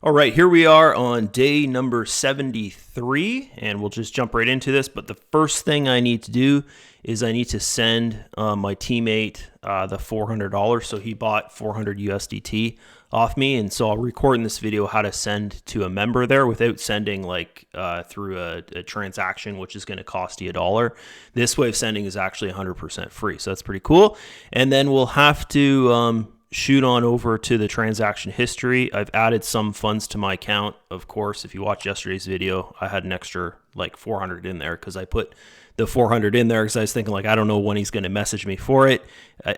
All right, here we are on day number 73, and we'll just jump right into this. But the first thing I need to do is I need to send my teammate the $400. So he bought 400 USDT off me, and so I'll record in this video how to send to a member there without sending through a transaction, which is going to cost you $1. This way of sending is actually 100% free, so that's pretty cool. And then we'll have to shoot on over to the transaction history. I've added some funds to my account. Of course, if you watch yesterday's video, I had an extra 400 in there because I put the 400 in there because I was thinking I don't know when he's going to message me for it.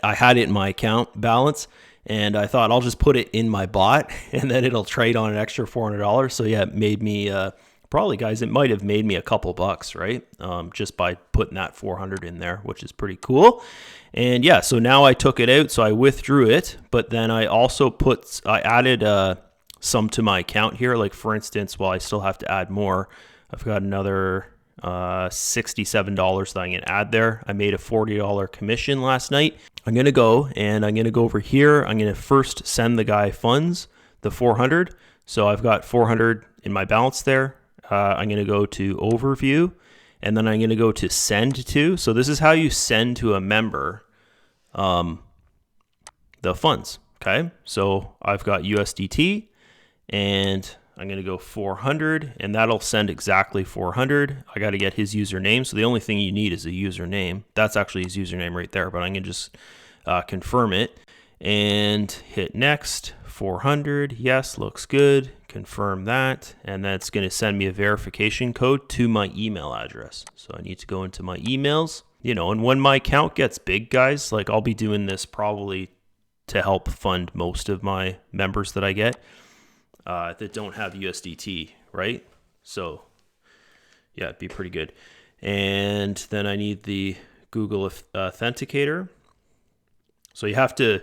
I had it in my account balance, and I thought I'll just put it in my bot and then it'll trade on an extra $400. So yeah, it made me probably, guys, it might have made me a couple bucks, right? Just by putting that 400 in there, which is pretty cool. And yeah, so now I took it out, so I withdrew it, but then I also added some to my account here. Like for instance, well, I still have to add more. I've got another $67 that I can add there. I made a $40 commission last night. I'm going to go over here. I'm going to first send the guy funds, the 400. So I've got 400 in my balance there. I'm going to go to overview, and then I'm going to go to send to. So this is how you send to a member the funds. Okay. So I've got USDT, and I'm going to go 400, and that'll send exactly 400. I got to get his username. So the only thing you need is a username. That's actually his username right there, but I'm going to just confirm it and hit next. 400. Yes, looks good. Confirm that. And that's going to send me a verification code to my email address. So I need to go into my emails, and when my account gets big, guys, I'll be doing this probably to help fund most of my members that I get that don't have USDT, right? So yeah, it'd be pretty good. And then I need the Google Authenticator. So you have to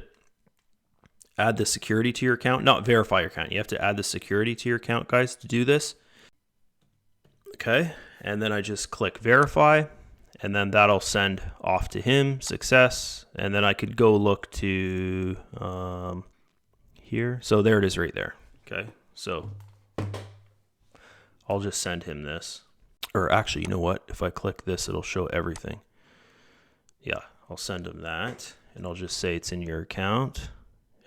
add the security to your account, not verify your account. You have to add the security to your account, guys, to do this. Okay, and then I just click verify, and then that'll send off to him, success. And then I could go look to here. So there it is right there. Okay, so I'll just send him this. Or actually, you know what? If I click this, it'll show everything. Yeah, I'll send him that, and I'll just say it's in your account.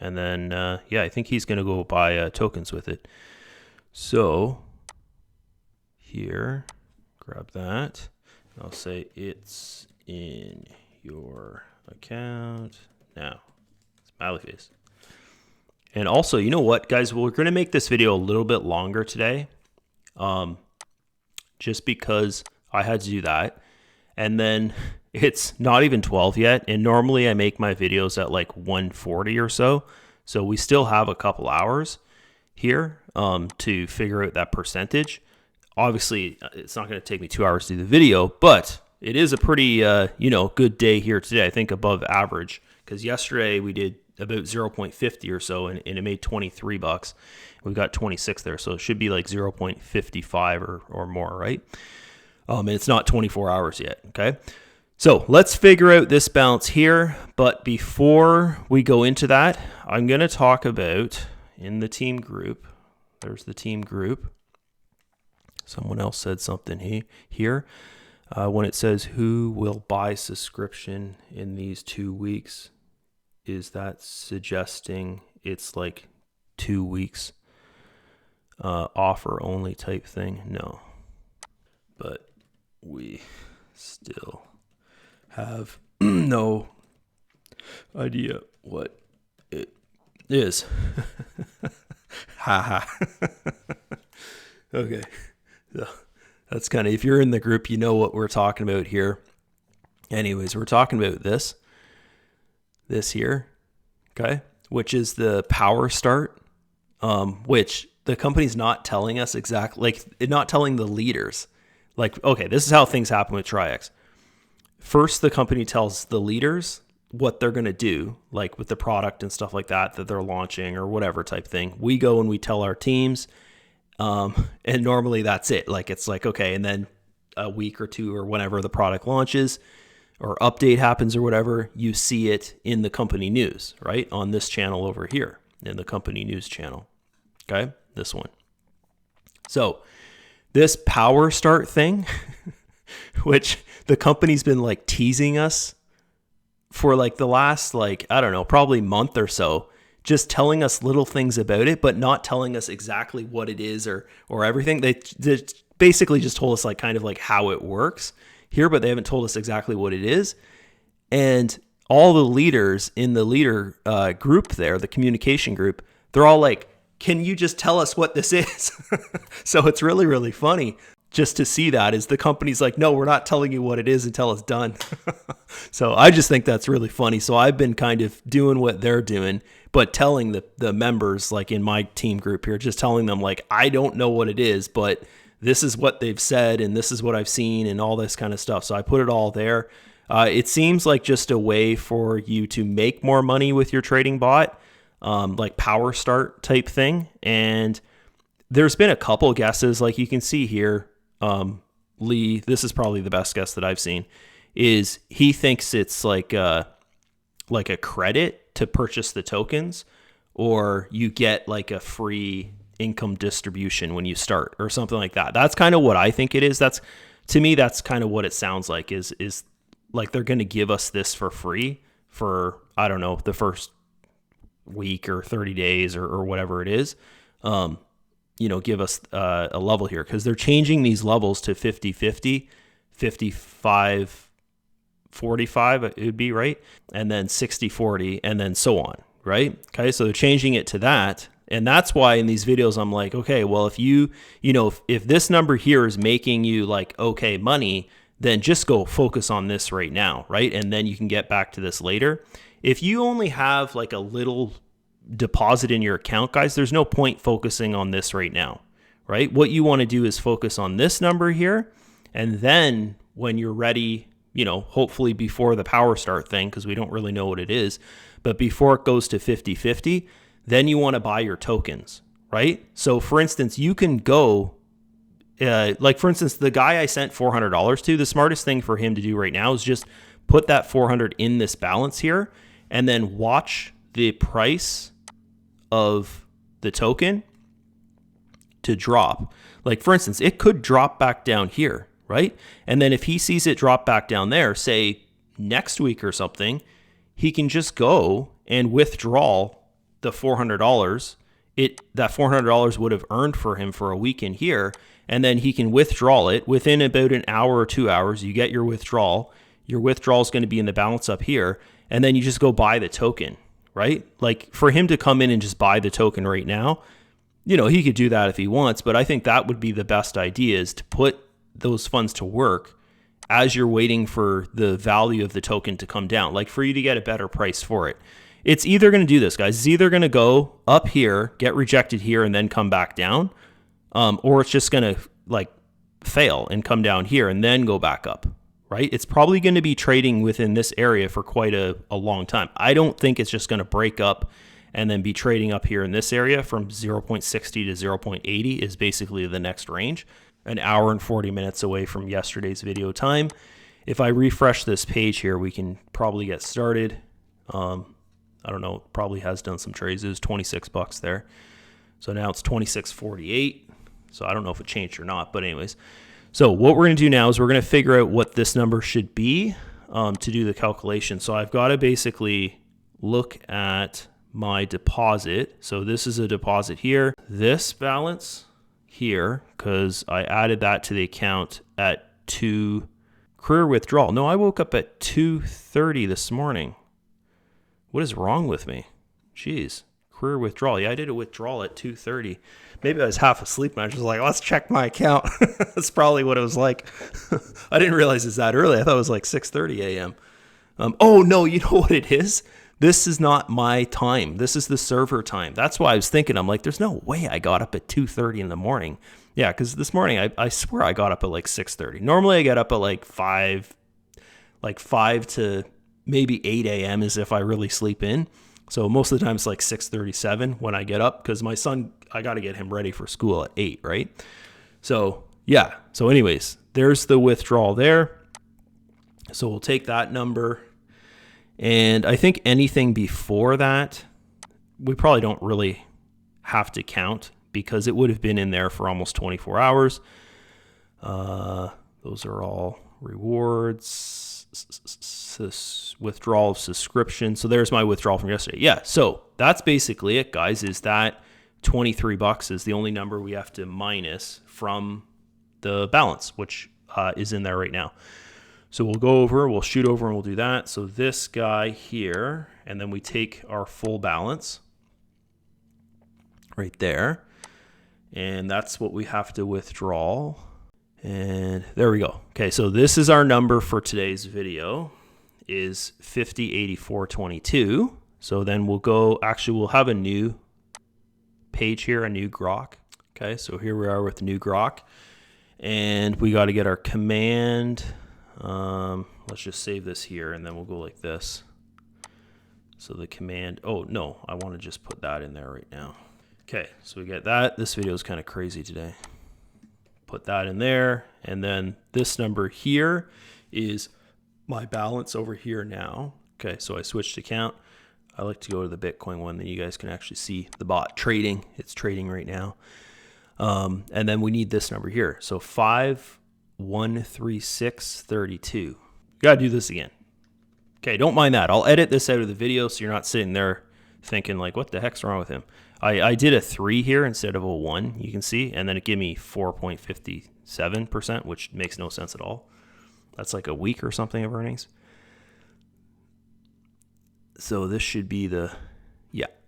And then, yeah, I think he's going to go buy tokens with it. So here, grab that. I'll say it's in your account now. Smiley face. And also, you know what, guys? We're going to make this video a little bit longer today, just because I had to do that. And then it's not even 12 yet, and normally I make my videos at 1:40 or so. So we still have a couple hours here to figure out that percentage. Obviously, it's not going to take me 2 hours to do the video, but it is a pretty good day here today. I think above average, because yesterday we did about 0.50 or so, and it made 23 bucks. We've got 26 there, so it should be 0.55 or more, right? And it's not 24 hours yet. Okay. So let's figure out this balance here. But before we go into that, I'm going to talk about in the team group. There's the team group. Someone else said something here. When it says who will buy subscription in these 2 weeks, is that suggesting it's 2 weeks offer only type thing? No. But we still have no idea what it is. Haha. Okay. So that's kind of, if you're in the group, you know what we're talking about here. Anyways, we're talking about this here, okay, which is the power start, which the company's not telling us exactly, not telling the leaders. Okay, this is how things happen with Traiex. First, the company tells the leaders what they're going to do, with the product and stuff like that they're launching or whatever type thing. We go and we tell our teams, and normally that's it. It's okay, and then a week or two or whenever the product launches or update happens or whatever, you see it in the company news, right? On this channel over here, in the company news channel, okay? this one. So this power start thing, which the company's been like teasing us for like the last, like, I don't know, probably month or so, just telling us little things about it, but not telling us exactly what it is or everything. They basically just told us like kind of like how it works here, but they haven't told us exactly what it is. And all the leaders in the leader group there, the communication group, they're all like, can you just tell us what this is? So it's really, really funny just to see that is the company's like, no, we're not telling you what it is until it's done. So I just think that's really funny. So I've been kind of doing what they're doing, but telling the members like in my team group here, just telling them like, I don't know what it is, but this is what they've said and this is what I've seen and all this kind of stuff. So I put it all there. It seems like just a way for you to make more money with your trading bot, like power start type thing. And there's been a couple guesses, like you can see here. Lee, this is probably the best guess that I've seen, is he thinks it's like a credit to purchase the tokens, or you get like a free income distribution when you start or something like that. That's kind of what I think it is. That's, to me, that's kind of what it sounds like is like they're going to give us this for free for, I don't know, the first week or 30 days or whatever it is. Give us a level here, because they're changing these levels to 50-50, 55-45, it would be, right? And then 60-40, and then so on, right? Okay, so they're changing it to that. And that's why in these videos, I'm like, okay, well, if if this number here is making you like, okay, money, then just go focus on this right now, right? And then you can get back to this later. If you only have like a little deposit in your account, guys, there's no point focusing on this right now, right? What you want to do is focus on this number here. And then when you're ready, hopefully before the power start thing, because we don't really know what it is, but before it goes to 50-50, then you want to buy your tokens, right? So for instance, you can go, for instance, the guy I sent $400 to, the smartest thing for him to do right now is just put that 400 in this balance here and then watch the price of the token to drop. Like for instance, it could drop back down here, right? And then if he sees it drop back down there, say next week or something, he can just go and withdraw the $400. That $400 would have earned for him for a week in here, and then he can withdraw it within about an hour or 2 hours. You get your withdrawal. Your withdrawal is going to be in the balance up here, and then you just go buy the token, right? Like for him to come in and just buy the token right now, he could do that if he wants, but I think that would be the best idea, is to put those funds to work as you're waiting for the value of the token to come down, like for you to get a better price for it. It's either going to do this, guys. It's either going to go up here, get rejected here, and then come back down, or it's just going to like fail and come down here and then go back up, right? It's probably going to be trading within this area for quite a long time. I don't think it's just going to break up and then be trading up here in this area from 0.60 to 0.80 is basically the next range, an hour and 40 minutes away from yesterday's video time. If I refresh this page here, we can probably get started. I don't know, it probably has done some trades. It was $26 there. So now it's 26.48. So I don't know if it changed or not, but anyways. So what we're going to do now is we're going to figure out what this number should be to do the calculation. So I've got to basically look at my deposit. So this is a deposit here. This balance here, because I added that to the account at 2 career withdrawal. No, I woke up at 2:30 this morning. What is wrong with me? Jeez. Career withdrawal. Yeah, I did a withdrawal at 2:30. Maybe I was half asleep and I was just like, let's check my account. That's probably what it was like. I didn't realize it's that early. I thought it was like 6:30 a.m. Oh, no, you know what it is? This is not my time. This is the server time. That's why I was thinking, I'm like, there's no way I got up at 2:30 in the morning. Yeah, because this morning, I swear I got up at like 6:30. Normally I get up at like 5 to maybe 8 a.m. is if I really sleep in. So most of the time it's like 6:37 when I get up, because my son, I got to get him ready for school at 8, right? So yeah. So anyways, there's the withdrawal there. So we'll take that number. And I think anything before that, we probably don't really have to count, because it would have been in there for almost 24 hours. Those are all rewards, withdrawal of subscription. So there's my withdrawal from yesterday. Yeah, so that's basically it, guys, is that $23 is the only number we have to minus from the balance, which is in there right now. So we'll shoot over and we'll do that. So this guy here, and then we take our full balance right there. And that's what we have to withdraw. And there we go. Okay, so this is our number for today's video, is 5084.22. So then we'll have a new page here, a new grok. Okay, so here we are with the new grok. And we got to get our command. Let's just save this here, and then we'll go like this. So the command, oh no, I want to just put that in there right now. Okay, so we get that. This video is kind of crazy today. Put that in there, and then this number here is my balance over here now. Okay, so I switched account. I like to go to the Bitcoin one, then you guys can actually see the bot trading. It's trading right now. And then we need this number here. So 5136.32. Got to do this again. Okay, don't mind that. I'll edit this out of the video so you're not sitting there thinking like, what the heck's wrong with him? I did a 3 here instead of a 1, you can see, and then it gave me 4.57%, which makes no sense at all. That's like a week or something of earnings. So this should be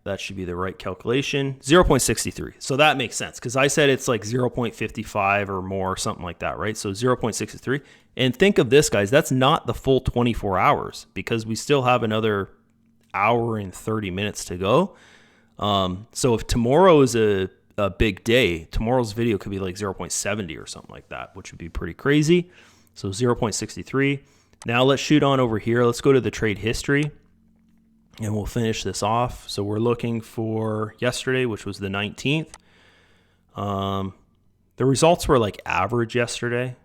that should be the right calculation. 0.63. So that makes sense because I said it's like 0.55 or more, something like that, right? So 0.63. And think of this, guys, that's not the full 24 hours because we still have another hour and 30 minutes to go. So if tomorrow is a big day, tomorrow's video could be like 0.70 or something like that, which would be pretty crazy. So 0.63. Now let's shoot on over here. Let's go to the trade history and we'll finish this off. So we're looking for yesterday, which was the 19th. The results were like average yesterday.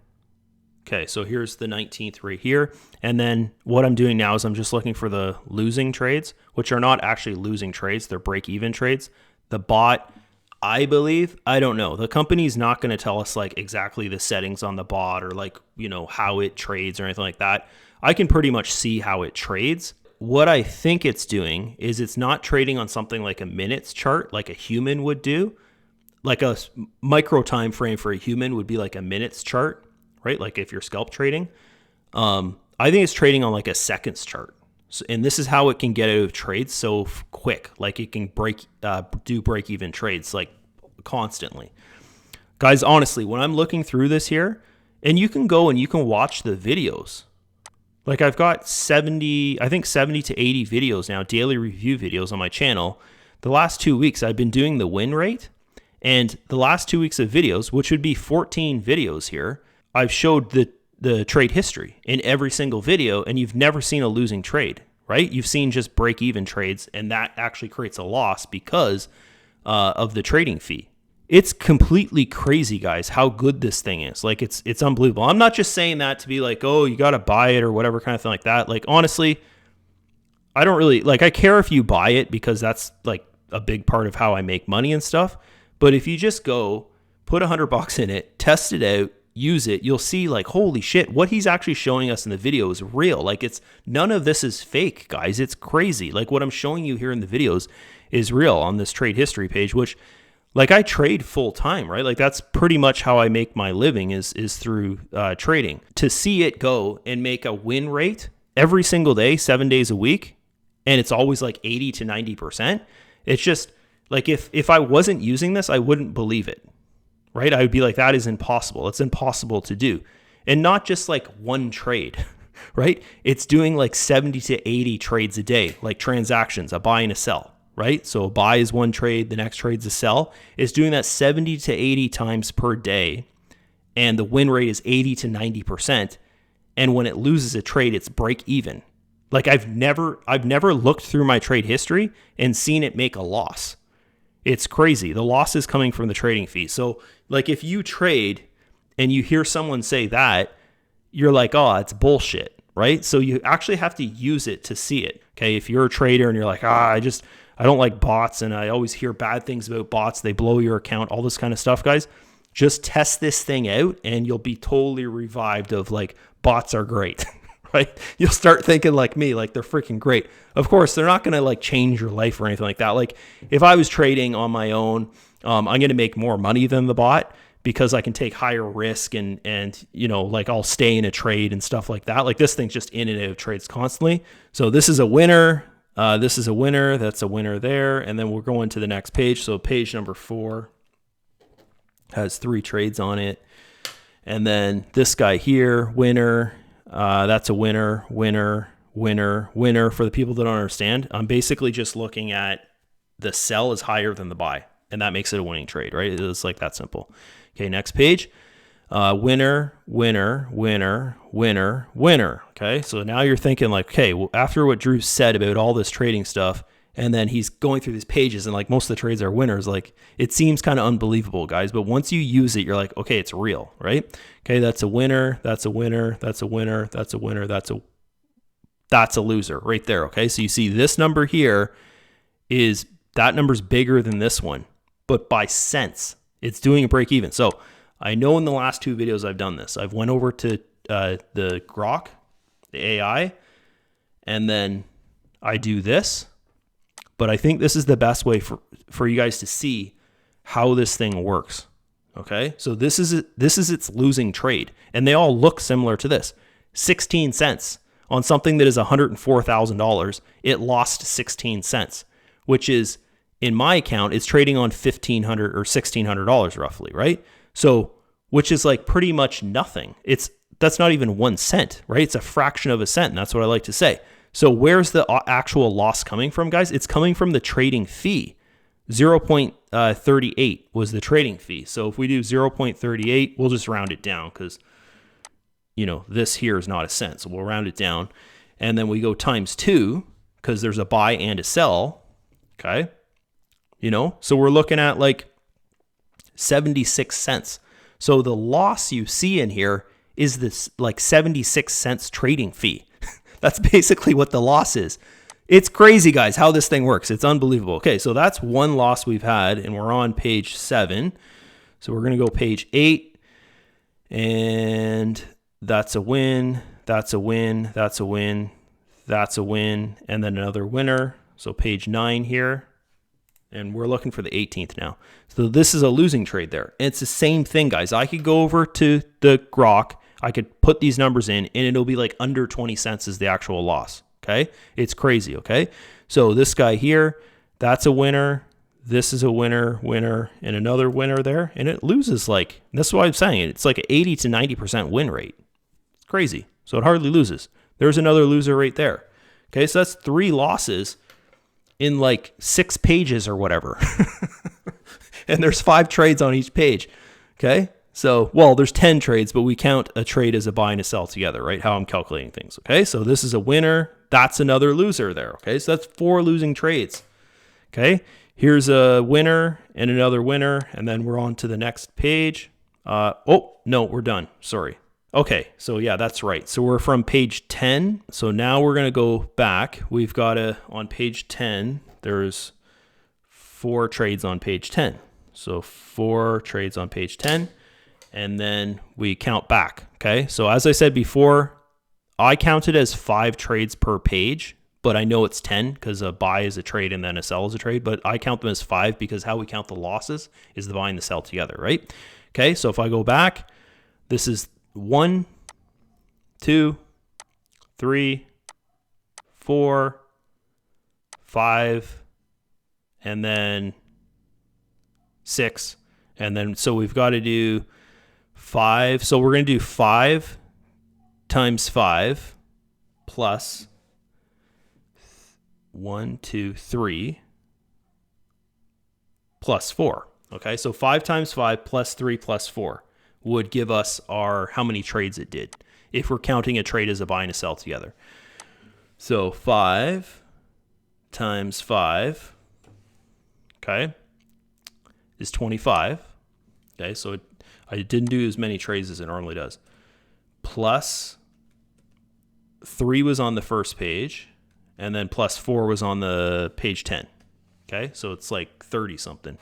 Okay, so here's the 19th right here. And then what I'm doing now is I'm just looking for the losing trades, which are not actually losing trades. They're break-even trades. The bot, I believe, I don't know. The company's not going to tell us like exactly the settings on the bot or like, you know, how it trades or anything like that. I can pretty much see how it trades. What I think it's doing is it's not trading on something like a minutes chart like a human would do. Like a micro time frame for a human would be like a minutes chart. Right? Like if you're scalp trading, I think it's trading on like a seconds chart. So, and this is how it can get out of trades so quick. Like it can do break even trades like constantly. Guys, honestly, when I'm looking through this here, and you can go and you can watch the videos. Like I've got 70 to 80 videos now, daily review videos on my channel. The last 2 weeks I've been doing the win rate, and the last 2 weeks of videos, which would be 14 videos here, I've showed the trade history in every single video, and you've never seen a losing trade, right? You've seen just break-even trades, and that actually creates a loss because of the trading fee. It's completely crazy, guys, how good this thing is. Like, it's unbelievable. I'm not just saying that to be like, oh, you got to buy it or whatever kind of thing like that. Like, honestly, I don't really, like, I care if you buy it because that's, like, a big part of how I make money and stuff. But if you just go, put $100 in it, test it out, use it, you'll see like, holy shit, what he's actually showing us in the video is real. Like it's none of this is fake, guys. It's crazy. Like what I'm showing you here in the videos is real on this trade history page, which like I trade full time, right? Like that's pretty much how I make my living is through trading. To see it go and make a win rate every single day, 7 days a week, and it's always like 80 to 90%. It's just like if I wasn't using this, I wouldn't believe it. Right? I would be like, that is impossible. It's impossible to do. And not just like one trade, right? It's doing like 70 to 80 trades a day, like transactions, a buy and a sell, right? So a buy is one trade, the next trade's a sell. It's doing that 70 to 80 times per day. And the win rate is 80 to 90%. And when it loses a trade, it's break even. Like I've never looked through my trade history and seen it make a loss. It's crazy. The loss is coming from the trading fee. So like if you trade and you hear someone say that, you're like, oh, it's bullshit, right? So you actually have to use it to see it. Okay. If you're a trader and you're like, I I don't like bots, and I always hear bad things about bots. They blow your account, all this kind of stuff, guys. Just test this thing out and you'll be totally revived of like, bots are great, right? You'll start thinking like me, like they're freaking great. Of course, they're not going to like change your life or anything like that. Like if I was trading on my own, I'm going to make more money than the bot because I can take higher risk and you know, like I'll stay in a trade and stuff like that. Like this thing's just in and out of trades constantly. So this is a winner. This is a winner. That's a winner there. And then we're going to the next page. So page number 4 has 3 trades on it. And then this guy here, winner, that's a winner, winner, winner, winner. For the people that don't understand, I'm basically just looking at the sell is higher than the buy, and that makes it a winning trade, right? It's like that simple. Okay, next page. Winner, winner, winner, winner, winner. Okay, so now you're thinking like, okay, well, after what Drew said about all this trading stuff, and then he's going through these pages and like most of the trades are winners, like it seems kind of unbelievable, guys. But once you use it, you're like, okay, it's real, right? Okay, that's a winner, that's a winner, that's a winner, that's a winner, that's a loser right there. Okay, so you see this number here is, that number's bigger than this one, but by cents, it's doing a break even. So I know in the last 2 videos I've done this. I've went over to the Grok, the AI, and then I do this. But I think this is the best way for you guys to see how this thing works. Okay, so this is its losing trade, and they all look similar to this. 16 cents on something that is $104,000. It lost 16 cents, which is, in my account, it's trading on $1,500 or $1,600 roughly, right? So, which is like pretty much nothing. That's not even 1 cent, right? It's a fraction of a cent, and that's what I like to say. So where's the actual loss coming from, guys? It's coming from the trading fee. 0.38 was the trading fee. So if we do 0.38, we'll just round it down because, you know, this here is not a cent. So we'll round it down. And then we go times 2 because there's a buy and a sell. Okay. You know, so we're looking at like 76 cents. So the loss you see in here is this like 76 cents trading fee. That's basically what the loss is. It's crazy, guys, how this thing works. It's unbelievable. Okay, so that's one loss we've had, and we're on page 7. So we're going to go page 8, and that's a win, that's a win, that's a win, that's a win, and then another winner. So page 9 here, and we're looking for the 18th now. So this is a losing trade there. And it's the same thing, guys. I could go over to the Grok, I could put these numbers in, and it'll be like under 20 cents is the actual loss. Okay, it's crazy. Okay, so this guy here, that's a winner. This is a winner, winner, and another winner there, and it loses like, that's why I'm saying it. It's like an 80 to 90% win rate. It's crazy. So it hardly loses. There's another loser right there. Okay, so that's 3 losses in like 6 pages or whatever, and there's 5 trades on each page. Okay. So, well, there's 10 trades, but we count a trade as a buy and a sell together, right? How I'm calculating things. Okay, so this is a winner. That's another loser there. Okay, so that's 4 losing trades. Okay, here's a winner and another winner, and then we're on to the next page. Oh, no, we're done. Sorry. Okay, so yeah, that's right. So we're from page 10. So now we're going to go back. We've got on page 10, there's 4 trades on page 10. So 4 trades on page 10. And then we count back, okay? So as I said before, I counted as 5 trades per page, but I know it's 10 because a buy is a trade and then a sell is a trade, but I count them as 5 because how we count the losses is the buy and the sell together, right? Okay, so if I go back, this is 1, 2, 3, 4, 5, and then 6. And then, so we've got to do 5. So we're going to do 5 times 5 plus 1, 2, 3 plus 4. Okay, so 5 times 5 plus 3 plus 4 would give us our how many trades it did if we're counting a trade as a buy and a sell together. So 5 times 5, okay, is 25. Okay, so I didn't do as many trades as it normally does. Plus 3 was on the first page, and then plus 4 was on the page 10. Okay, so it's like 30 something,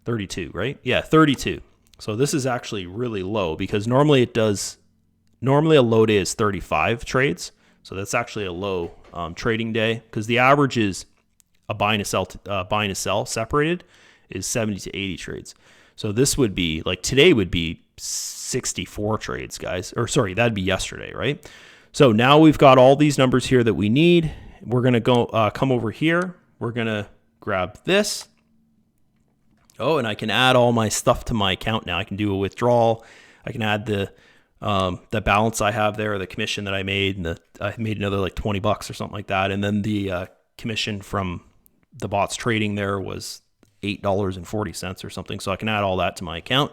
32, right? Yeah, 32. So this is actually really low because normally a low day is 35 trades. So that's actually a low trading day because the average is a buy and a sell separated is 70 to 80 trades. So this would be like today would be 64 trades, guys. Or sorry, that'd be yesterday, right? So now we've got all these numbers here that we need. We're going to go come over here. We're going to grab this. Oh, and I can add all my stuff to my account now. I can do a withdrawal. I can add the balance I have there, the commission that I made, and I made another like $20 or something like that. And then the commission from the bots trading there was $8.40 or something. So I can add all that to my account.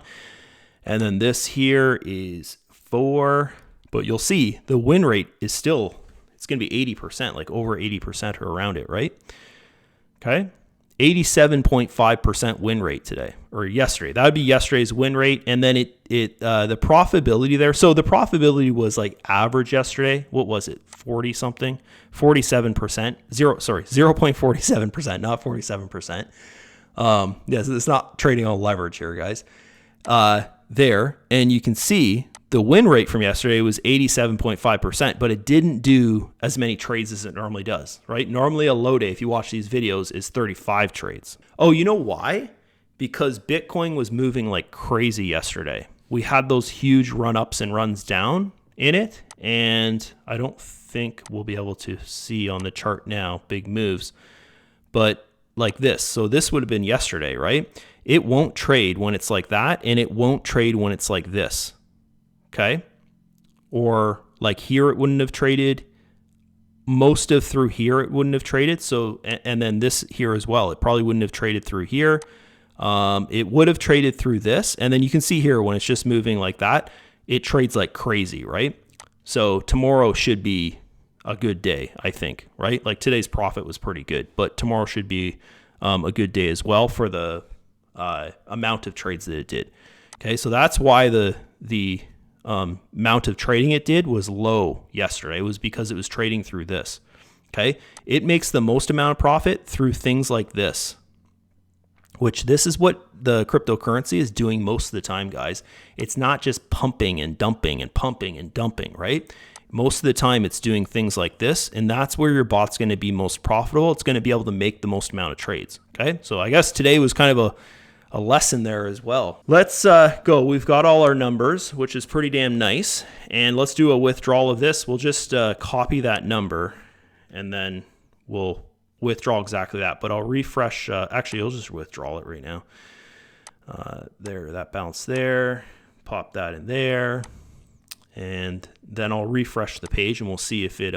And then this here is 4, but you'll see the win rate is still, it's going to be 80%, like over 80% or around it, right? Okay. 87.5% win rate today or yesterday. That would be yesterday's win rate. And then the profitability there. So the profitability was like average yesterday. What was it? 40 something, 47%, 0.47%, not 47%. Yes, it's not trading on leverage here, guys. There. And you can see the win rate from yesterday was 87.5%, but it didn't do as many trades as it normally does, right? Normally a low day, if you watch these videos, is 35 trades. Oh, you know why? Because Bitcoin was moving like crazy yesterday. We had those huge run-ups and runs down in it, and I don't think we'll be able to see on the chart now big moves, but like this. So this would have been yesterday, right? It won't trade when it's like that, and it won't trade when it's like this. Okay. Or like here, it wouldn't have traded. Most of through here, it wouldn't have traded. So, and then this here as well, it probably wouldn't have traded through here. It would have traded through this. And then you can see here when it's just moving like that, it trades like crazy, right? So tomorrow should be a good day, I think, right? Like today's profit was pretty good, but tomorrow should be a good day as well for the amount of trades that it did. Okay. So that's why the amount of trading it did was low yesterday. It was because it was trading through this. Okay. It makes the most amount of profit through things like this, which this is what the cryptocurrency is doing most of the time, guys. It's not just pumping and dumping and pumping and dumping, right? Most of the time it's doing things like this, and that's where your bot's going to be most profitable. It's going to be able to make the most amount of trades. Okay. So I guess today was kind of a lesson there as well. Let's go. We've got all our numbers, which is pretty damn nice. And let's do a withdrawal of this. We'll just copy that number and then we'll withdraw exactly that. But I'll refresh. Actually, I'll just withdraw it right now. There, that balance there. Pop that in there. And then I'll refresh the page and we'll see if it,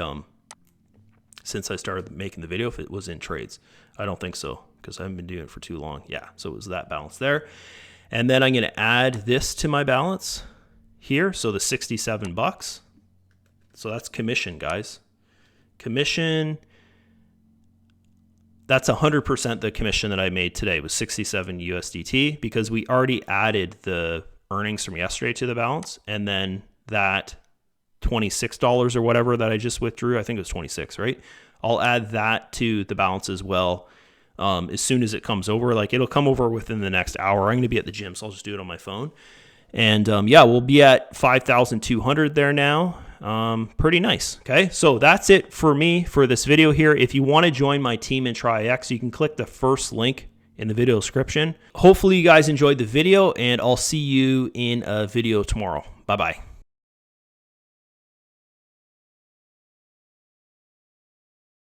since I started making the video, if it was in trades. I don't think so, because I haven't been doing it for too long. Yeah, so it was that balance there. And then I'm going to add this to my balance here. So the $67. So that's commission, guys. Commission, that's 100% the commission that I made today was 67 USDT because we already added the earnings from yesterday to the balance. And then that $26 or whatever that I just withdrew, I think it was 26, right? I'll add that to the balance as well. As soon as it comes over, like it'll come over within the next hour. I'm going to be at the gym, so I'll just do it on my phone. And yeah, we'll be at 5,200 there now. Pretty nice. Okay, so that's it for me for this video here. If you want to join my team in Traiex, you can click the first link in the video description. Hopefully you guys enjoyed the video, and I'll see you in a video tomorrow. Bye-bye.